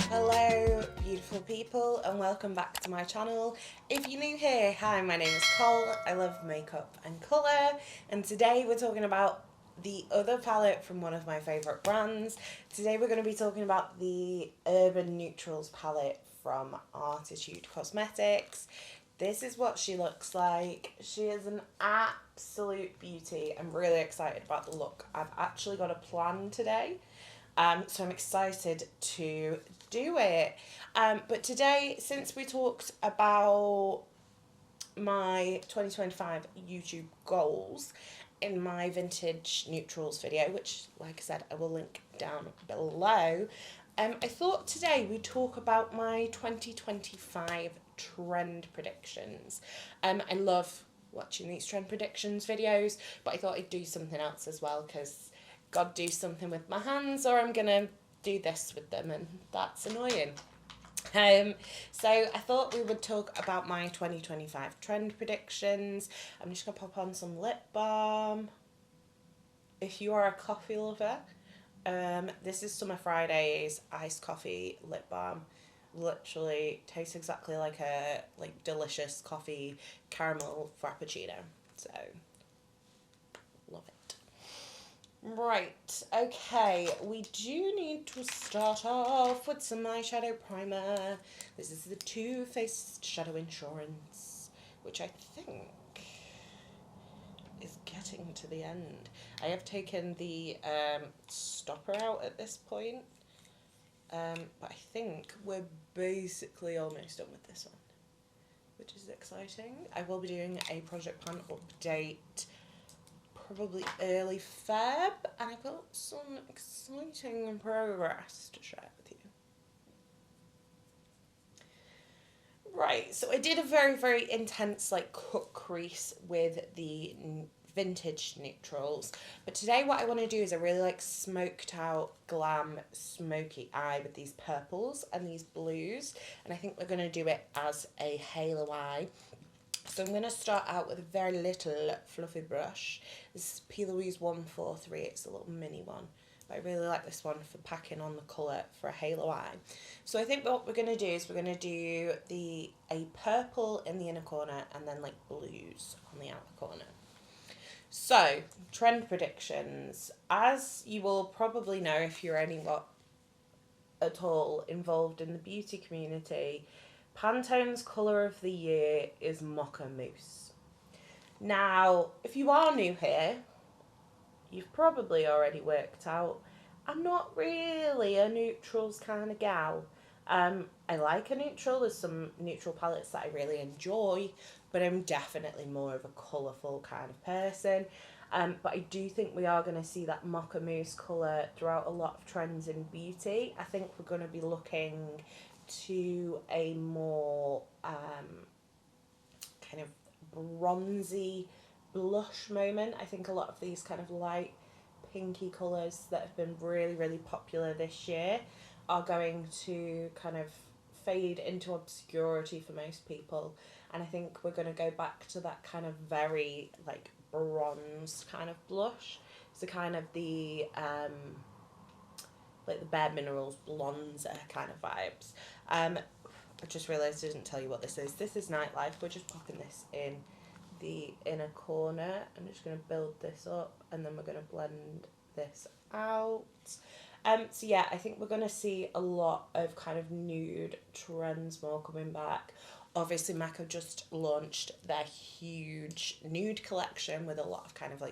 Hello beautiful people and welcome back to my channel. If you're new here, hi, my name is Cole. I love makeup and colour, and today we're talking about the other palette from one of my favourite brands. Today we're going to be talking about the Urban Neutrals palette from Arttitude Cosmetics. This is what she looks like. She is an absolute beauty. I'm really excited about the look. I've actually got a plan today. So I'm excited to do it. But today, since we talked about my 2025 YouTube goals in my vintage neutrals video, which, like I said, I will link down below, I thought today we'd talk about my 2025 trend predictions. I love watching these trend predictions videos, but I thought I'd do something else as well, because God, do something with my hands or I'm gonna do this with them, and that's annoying. So I thought we would talk about my 2025 trend predictions. I'm just gonna pop on some lip balm. If you are a coffee lover, this is Summer Friday's iced coffee lip balm. Literally tastes exactly like a delicious coffee caramel frappuccino. So love it. Right, okay, we do need to start off with some eyeshadow primer. This is the Too Faced Shadow Insurance, which I think is getting to the end. I have taken the stopper out at this point, but I think we're basically almost done with this one, which is exciting. I will be doing a project plan update probably early Feb, and I've got some exciting progress to share with you. Right, so I did a very intense cut crease with the vintage neutrals, but today what I want to do is a really smoked out glam smoky eye with these purples and these blues, and I think we're going to do it as a halo eye. So I'm going to start out with a very little fluffy brush. This is P. Louise 143, it's a little mini one. But I really like this one for packing on the colour for a halo eye. So I think what we're going to do is we're going to do a purple in the inner corner and then blues on the outer corner. So, trend predictions. As you will probably know if you're anywhat at all involved in the beauty community, Pantone's colour of the year is Mocha Mousse. Now, if you are new here, you've probably already worked out I'm not really a neutrals kind of gal. I like a neutral. There's some neutral palettes that I really enjoy, but I'm definitely more of a colourful kind of person. But I do think we are going to see that Mocha Mousse colour throughout a lot of trends in beauty. I think we're going to be looking to a more kind of bronzy blush moment. I think a lot of these kind of light pinky colours that have been really popular this year are going to kind of fade into obscurity for most people, and I think we're going to go back to that kind of very bronze kind of blush. So kind of the the Bare Minerals bronzer kind of vibes. I just realised I didn't tell you what this is. This is Nightlife. We're just popping this in the inner corner. I'm just going to build this up and then we're going to blend this out. So yeah, I think we're going to see a lot of kind of nude trends more coming back. Obviously, MAC have just launched their huge nude collection with a lot of kind of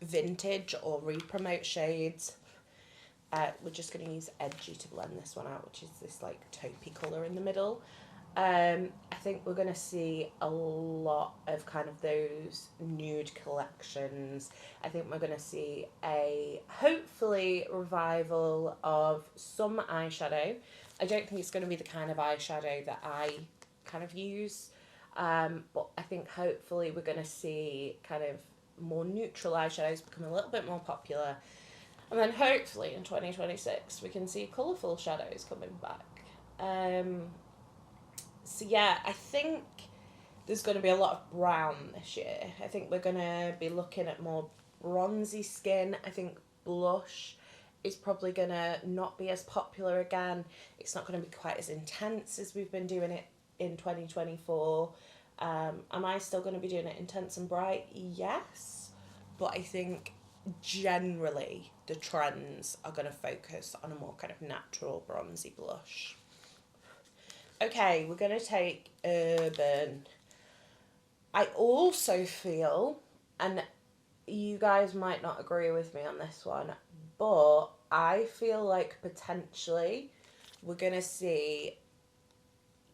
vintage or re-promote shades. We're just going to use Edgy to blend this one out, which is this taupey colour in the middle. I think we're going to see a lot of kind of those nude collections. I think we're going to see a, hopefully, revival of some eyeshadow. I don't think it's going to be the kind of eyeshadow that I kind of use, but I think hopefully we're going to see kind of more neutral eyeshadows become a little bit more popular. And then hopefully in 2026 we can see colourful shadows coming back. So yeah, I think there's going to be a lot of brown this year. I think we're going to be looking at more bronzy skin. I think blush is probably going to not be as popular again. It's not going to be quite as intense as we've been doing it in 2024. Am I still going to be doing it intense and bright? Yes. But I think generally the trends are going to focus on a more kind of natural bronzy blush. Okay, we're going to take Urban. I also feel, and you guys might not agree with me on this one, but I feel like potentially we're going to see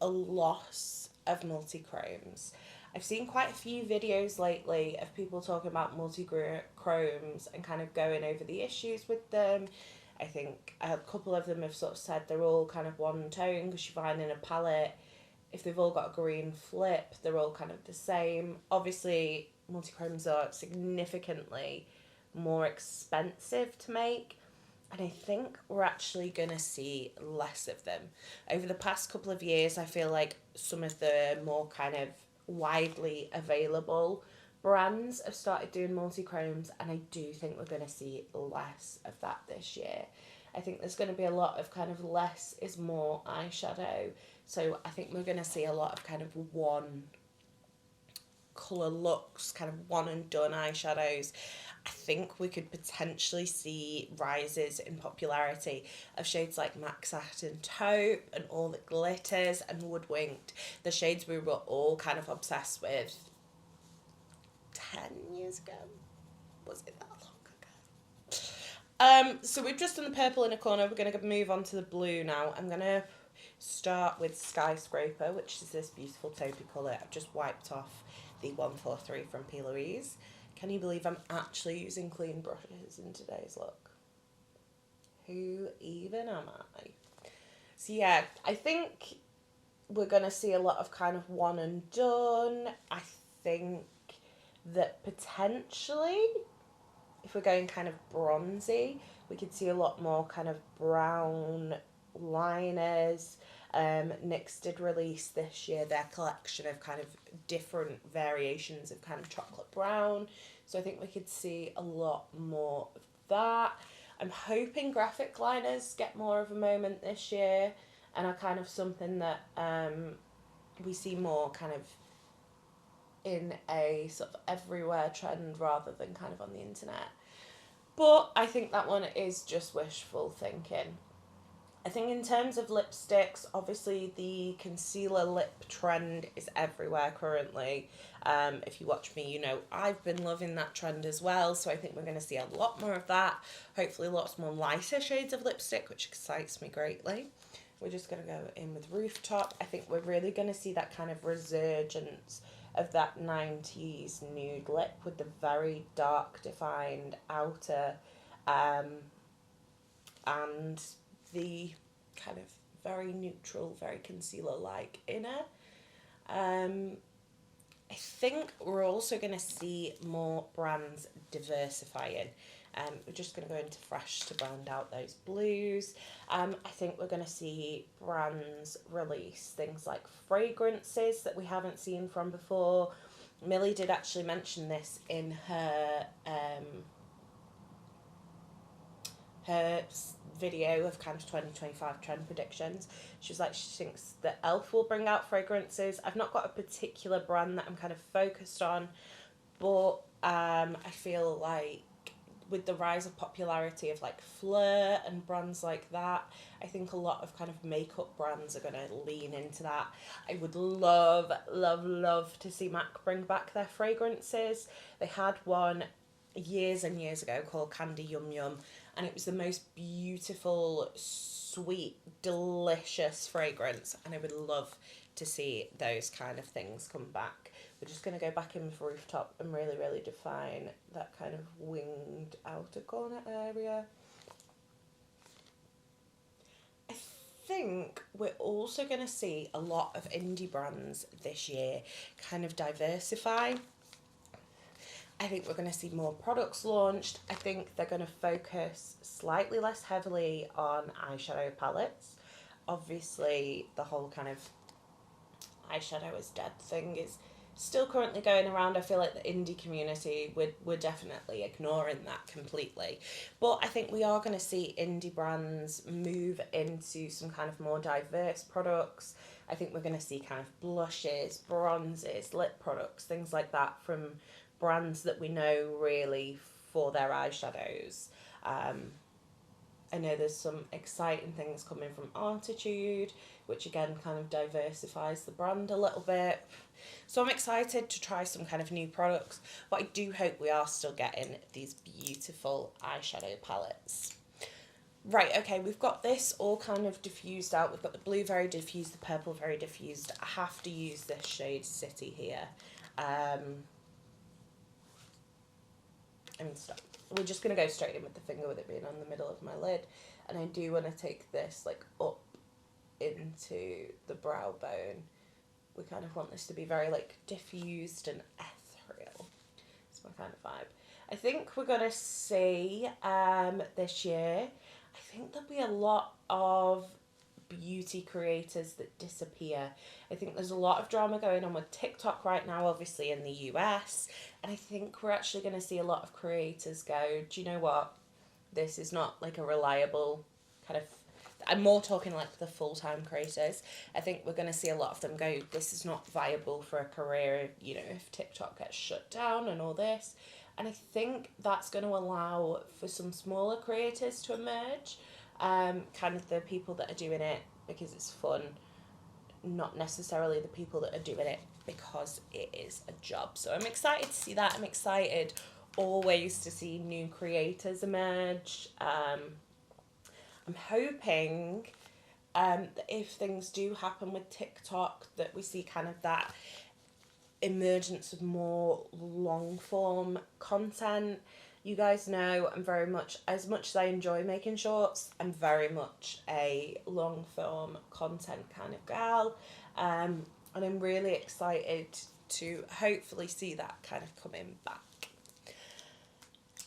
a loss of multi-chromes. I've seen quite a few videos lately of people talking about multi-chromes and kind of going over the issues with them. I think a couple of them have sort of said they're all kind of one tone, because you find in a palette, if they've all got a green flip, they're all kind of the same. Obviously, multi-chromes are significantly more expensive to make, and I think we're actually going to see less of them. Over the past couple of years, I feel like some of the more kind of widely available brands have started doing multi-chromes, and I do think we're going to see less of that this year. I think there's going to be a lot of kind of less is more eyeshadow. So I think we're going to see a lot of kind of one colour looks, kind of one and done eyeshadows. I think we could potentially see rises in popularity of shades like Max Satin Taupe and All That Glitters and Woodwinked, the shades we were all kind of obsessed with 10 years ago. Was it that long ago? So we've just done the purple in a corner. We're going to move on to the blue now. I'm going to start with Skyscraper, which is this beautiful taupey colour. I've just wiped off the 143 from P. Louise. Can you believe I'm actually using clean brushes in today's look? Who even am I? So yeah, I think we're going to see a lot of kind of one and done. I think that potentially, if we're going kind of bronzy, we could see a lot more kind of brown liners. NYX did release this year their collection of kind of different variations of kind of chocolate brown, so I think we could see a lot more of that. I'm hoping graphic liners get more of a moment this year and are kind of something that we see more kind of in a sort of everywhere trend rather than kind of on the internet. But I think that one is just wishful thinking. I think in terms of lipsticks, obviously the concealer lip trend is everywhere currently. If you watch me, you know I've been loving that trend as well. So I think we're going to see a lot more of that. Hopefully lots more lighter shades of lipstick, which excites me greatly. We're just going to go in with Rooftop. I think we're really going to see that kind of resurgence of that 90s nude lip with the very dark defined outer and the kind of very neutral, very concealer-like inner. I think we're also going to see more brands diversifying. We're just going to go into Fresh to round out those blues. I think we're going to see brands release things like fragrances that we haven't seen from before. Millie did actually mention this in her video of kind of 2025 trend predictions. She was like, she thinks that Elf will bring out fragrances. I've not got a particular brand that I'm kind of focused on, but I feel like with the rise of popularity of like Fleur and brands like that, I think a lot of kind of makeup brands are going to lean into that. I would love, love, love to see MAC bring back their fragrances. They had one years and years ago called Candy Yum Yum, and it was the most beautiful, sweet, delicious fragrance, and I would love to see those kind of things come back. We're just going to go back in with Rooftop and really, really define that kind of winged outer corner area. I think we're also going to see a lot of indie brands this year kind of diversify. I think we're going to see more products launched. I think they're going to focus slightly less heavily on eyeshadow palettes. Obviously, the whole kind of eyeshadow is dead thing is still currently going around. I feel like the indie community, we're definitely ignoring that completely. But I think we are going to see indie brands move into some kind of more diverse products. I think we're going to see kind of blushes, bronzes, lip products, things like that from brands that we know really for their eyeshadows. I know there's some exciting things coming from Arttitude, which again kind of diversifies the brand a little bit. So I'm excited to try some kind of new products, but I do hope we are still getting these beautiful eyeshadow palettes. Right, okay, we've got this all kind of diffused out. We've got the blue very diffused, the purple very diffused. I have to use this shade City here. Stop. We're just going to go straight in with the finger with it being on the middle of my lid. And I do want to take this like up into the brow bone. We kind of want this to be very like diffused and ethereal. It's my kind of vibe. I think we're going to see this year, I think there'll be a lot of beauty creators that disappear. I think there's a lot of drama going on with TikTok right now, obviously in the US, and I think we're actually going to see a lot of creators go, do you know what, this is not like a reliable kind of, I'm more talking like the full-time creators. I think we're going to see a lot of them go, this is not viable for a career, you know, if TikTok gets shut down and all this. And I think that's going to allow for some smaller creators to emerge. Kind of the people that are doing it because it's fun, not necessarily the people that are doing it because it is a job. So I'm excited to see that. I'm excited always to see new creators emerge. I'm hoping that if things do happen with TikTok, that we see kind of that emergence of more long form content. You guys know I'm very much as I enjoy making shorts, I'm very much a long form content kind of gal, and I'm really excited to hopefully see that kind of coming back.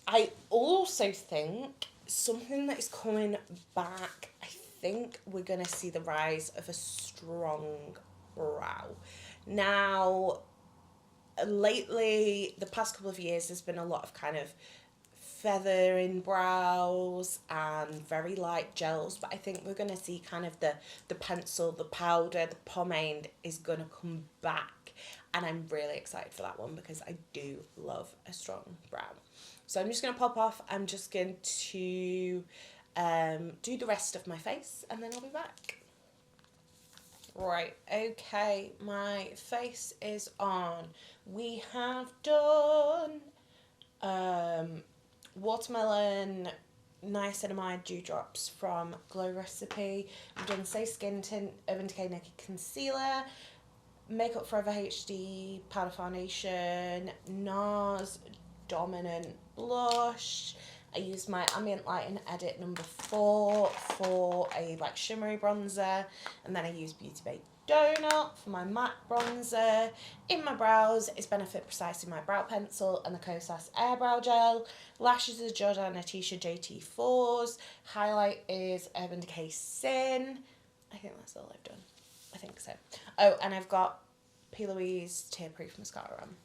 I also think something that is coming back, I think we're going to see the rise of a strong brow. Now, lately, the past couple of years, there's been a lot of kind of feather in brows and very light gels, but I think we're going to see kind of the pencil, the powder, the pomade is going to come back, and I'm really excited for that one because I do love a strong brow. So I'm just going to pop off. I'm just going to do the rest of my face and then I'll be back. Right, okay, my face is on. We have done watermelon niacinamide dewdrops from Glow Recipe. We've done Say Skin Tint Urban Decay Naked Concealer, Makeup Forever HD Powder Foundation, NARS Dominant Blush. I used my Ambient Lighting Edit number 4 for a like shimmery bronzer, and then I used Beauty Bay Donut for my matte bronzer. In my brows is Benefit Precisely my brow pencil and the Kosas Airbrow Gel. Lashes is Jordana Tisha JT4s. Highlight is Urban Decay Sin. I think that's all I've done. I think so. Oh, and I've got P. Louise Tearproof Mascara on.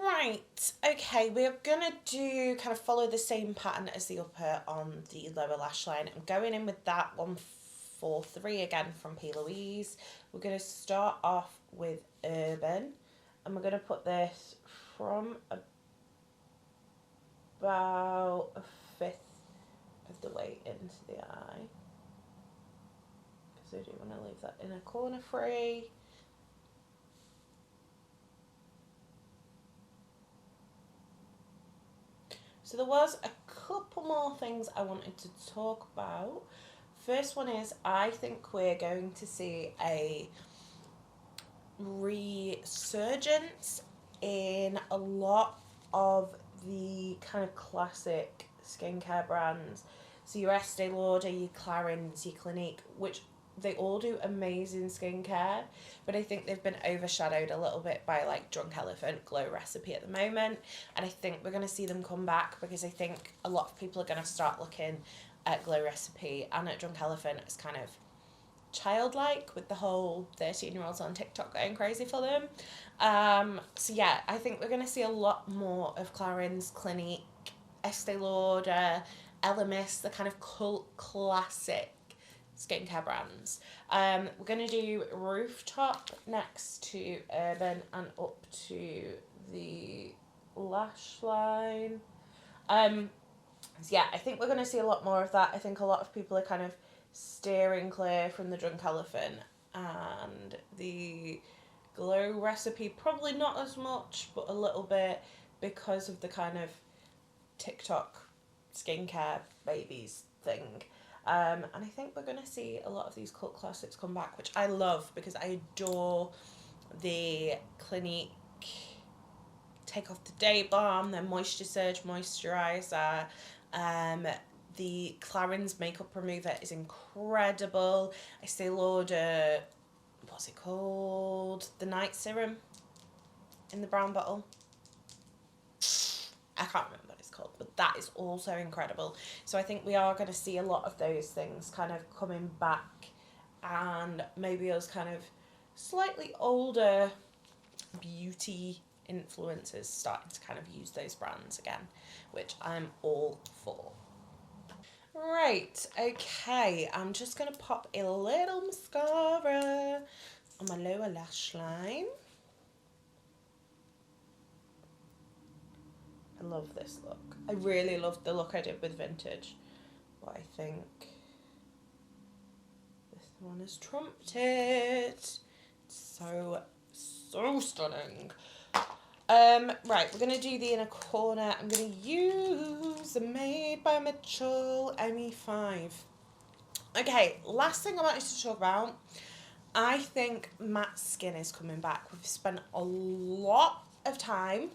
Right, okay, we're gonna do kind of follow the same pattern as the upper on the lower lash line. I'm going in with that 143 again from P. Louise. We're gonna start off with Urban, and we're gonna put this from about a fifth of the way into the eye, because I do want to leave that inner corner free. So there was a couple more things I wanted to talk about. First one is, I think we're going to see a resurgence in a lot of the kind of classic skincare brands. So your Estee Lauder, your Clarins, your Clinique, which they all do amazing skincare, but I think they've been overshadowed a little bit by like Drunk Elephant, Glow Recipe at the moment, and I think we're going to see them come back because I think a lot of people are going to start looking at Glow Recipe and at Drunk Elephant as kind of childlike with the whole 13-year-olds on TikTok going crazy for them. So yeah, I think we're going to see a lot more of Clarins, Clinique, Estee Lauder, Elemis, the kind of cult classic skincare brands. We're going to do Rooftop next to Urban and up to the Lash Line. So yeah, I think we're going to see a lot more of that. I think a lot of people are kind of steering clear from the Drunk Elephant and the Glow Recipe. Probably not as much, but a little bit, because of the kind of TikTok skincare babies thing. And I think we're going to see a lot of these cult classics come back, which I love because I adore the Clinique Take Off the Day Balm, their Moisture Surge Moisturiser. The Clarins Makeup Remover is incredible. Estee Lauder, what's it called? The Night Serum in the brown bottle. I can't remember what it's called, but that is also incredible. So I think we are going to see a lot of those things kind of coming back, and maybe us kind of slightly older beauty influencers starting to kind of use those brands again, which I'm all for. Right, okay, I'm just going to pop a little mascara on my lower lash line. I love this look. I really loved the look I did with Vintage, but I think this one has trumped it. It's so stunning. Right, we're going to do the inner corner. I'm going to use the Made by Mitchell ME5. Okay, last thing I wanted to talk about. I think matte skin is coming back. We've spent a lot of time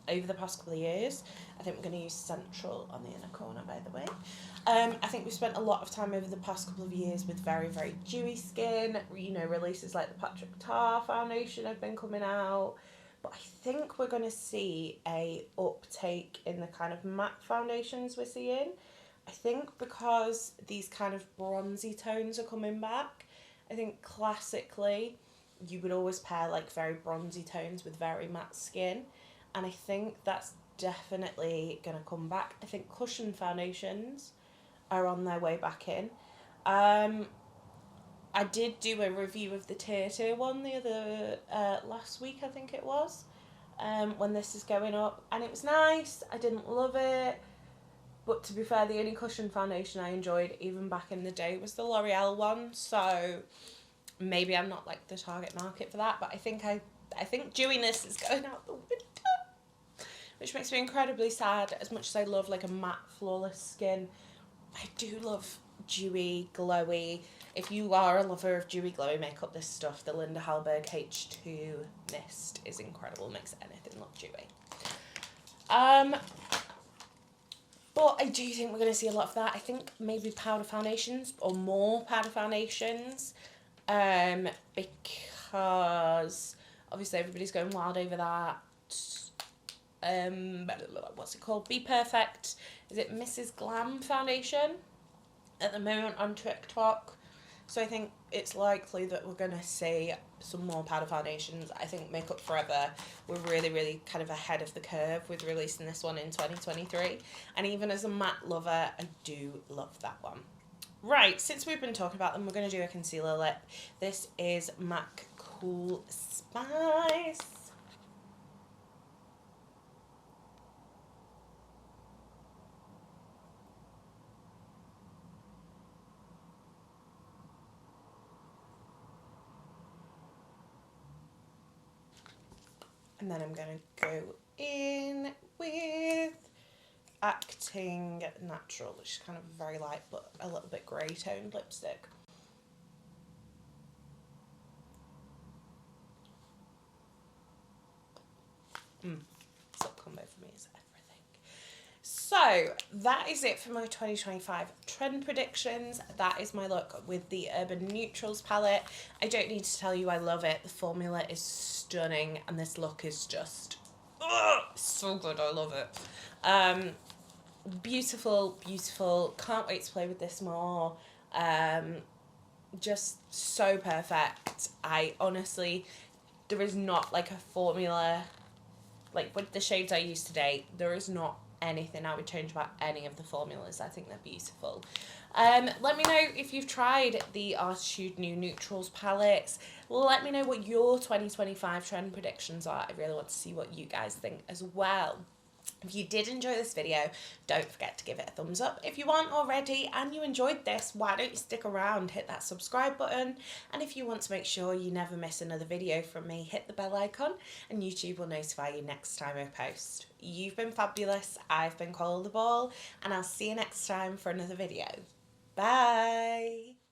over the past couple of years. I think we're going to use Central on the inner corner, by the way. I think we've spent a lot of time over the past couple of years with very, very dewy skin. You know, releases like the Patrick Tar foundation have been coming out. But I think we're going to see a uptake in the kind of matte foundations we're seeing. I think because these kind of bronzy tones are coming back. I think classically you would always pair like very bronzy tones with very matte skin. And I think that's definitely going to come back. I think cushion foundations are on their way back in. I did do a review of the Tear one the other last week, I think it was, when this is going up, and it was nice. I didn't love it, but to be fair, the only cushion foundation I enjoyed even back in the day was the L'Oreal one, so maybe I'm not like the target market for that, but I think dewiness is going out the window, which makes me incredibly sad. As much as I love like a matte flawless skin, I do love dewy, glowy. If you are a lover of dewy, glowy makeup, this stuff, the Linda Hallberg H2 Mist, is incredible. Makes anything look dewy. But I do think we're going to see a lot of that. I think maybe powder foundations, or more powder foundations, because obviously everybody's going wild over that. What's it called? Be Perfect. Is it Mrs. Glam foundation at the moment on TikTok? So I think it's likely that we're going to see some more powder foundations. I think Makeup Forever were really, really kind of ahead of the curve with releasing this one in 2023. And even as a matte lover, I do love that one. Right, since we've been talking about them, we're going to do a concealer lip. This is MAC Cool Spice. And then I'm going to go in with Acting Natural, which is kind of very light but a little bit grey toned lipstick. Silk combo for me is everything. So that is it for my 2025 trend predictions. That is my look with the Urban Neutrals palette. I don't need to tell you I love it. The formula is stunning and this look is just so good. I love it. Beautiful, beautiful. Can't wait to play with this more. just so perfect. I honestly, there is not like a formula, like with the shades I use today, there is not anything I would change about any of the formulas. I think they're beautiful. Let me know if you've tried the Arttitude new Neutrals palettes. Let me know what your 2025 trend predictions are. I really want to see what you guys think as well. If you did enjoy this video, don't forget to give it a thumbs up. If you aren't already and you enjoyed this, why don't you stick around, hit that subscribe button, and if you want to make sure you never miss another video from me, hit the bell icon and YouTube will notify you next time I post. You've been fabulous, I've been Coleoftheball, and I'll see you next time for another video. Bye!